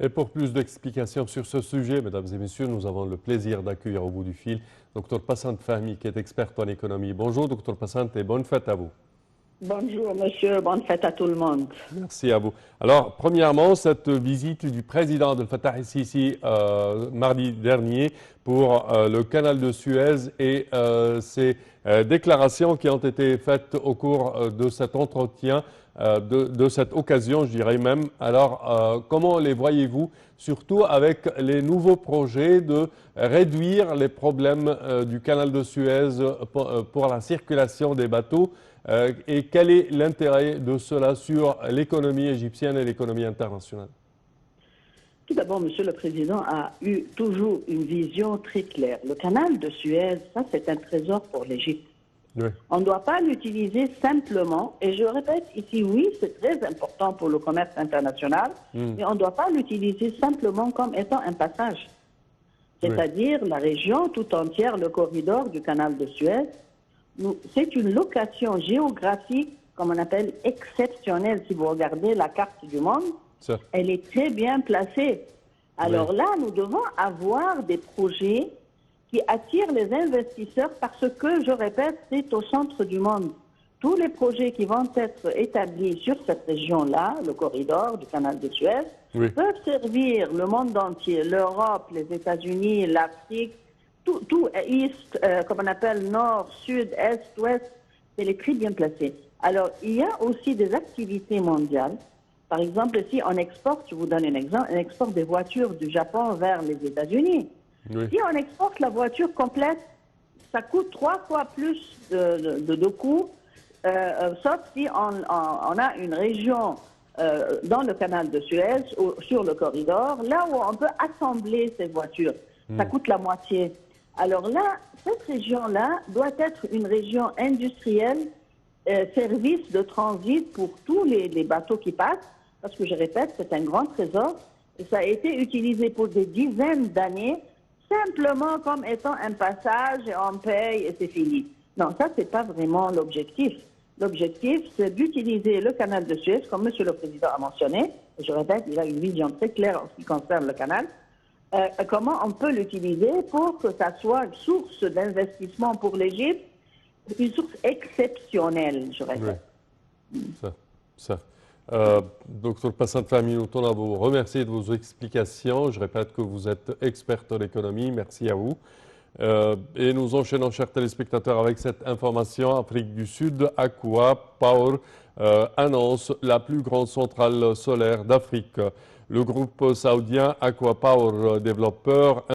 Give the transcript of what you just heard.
Et pour plus d'explications sur ce sujet, mesdames et messieurs, nous avons le plaisir d'accueillir au bout du fil Dr Passante Fahmi, qui est experte en économie. Bonjour Dr Passante et bonne fête à vous. Bonjour monsieur, bonne fête à tout le monde. Merci à vous. Alors, premièrement, cette visite du président Abdel Fattah el-Sisi mardi dernier pour le canal de Suez et ces déclarations qui ont été faites au cours de cet entretien, de cette occasion, je dirais même. Alors, comment les voyez-vous, surtout avec les nouveaux projets de réduire les problèmes du canal de Suez pour la circulation des bateaux? Et quel est l'intérêt de cela sur l'économie égyptienne et l'économie internationale? Tout d'abord, Monsieur le Président a eu toujours une vision très claire. Le canal de Suez, ça c'est un trésor pour l'Égypte. Oui. On ne doit pas l'utiliser simplement, et je répète ici, oui, c'est très important pour le commerce international, mais on ne doit pas l'utiliser simplement comme étant un passage. C'est-à-dire la région tout entière, le corridor du canal de Suez, c'est une location géographique, comme on appelle, exceptionnelle. Si vous regardez la carte du monde, elle est très bien placée. Alors là, nous devons avoir des projets qui attirent les investisseurs parce que, je répète, c'est au centre du monde. Tous les projets qui vont être établis sur cette région-là, le corridor du canal de Suez, peuvent servir le monde entier, l'Europe, les États-Unis, l'Afrique, tout Est, comme on appelle Nord, Sud, Est, Ouest, elle est très bien placée. Alors, il y a aussi des activités mondiales. Par exemple, si on exporte, je vous donne un exemple, on exporte des voitures du Japon vers les États-Unis. Si on exporte la voiture complète, ça coûte 3 fois plus de coûts, sauf si on a une région dans le canal de Suez, ou sur le corridor, là où on peut assembler ces voitures. Ça coûte la moitié. Alors là, cette région-là doit être une région industrielle, service de transit pour tous les bateaux qui passent, parce que je répète, c'est un grand trésor, et ça a été utilisé pour des dizaines d'années, simplement comme étant un passage, et on paye et c'est fini. Non, ça, c'est pas vraiment l'objectif. L'objectif, c'est d'utiliser le canal de Suez, comme M. le Président a mentionné, et je répète, il a une vision très claire en ce qui concerne le canal. Comment on peut l'utiliser pour que ça soit une source d'investissement pour l'Égypte, une source exceptionnelle, je répète. Docteur Passante Fahmi, nous tenons à vous remercier de vos explications. Je répète que vous êtes experte en économie. Merci à vous. Et nous enchaînons, chers téléspectateurs, avec cette information. Afrique du Sud, ACWA Power annonce la plus grande centrale solaire d'Afrique. Le groupe saoudien ACWA Power Developer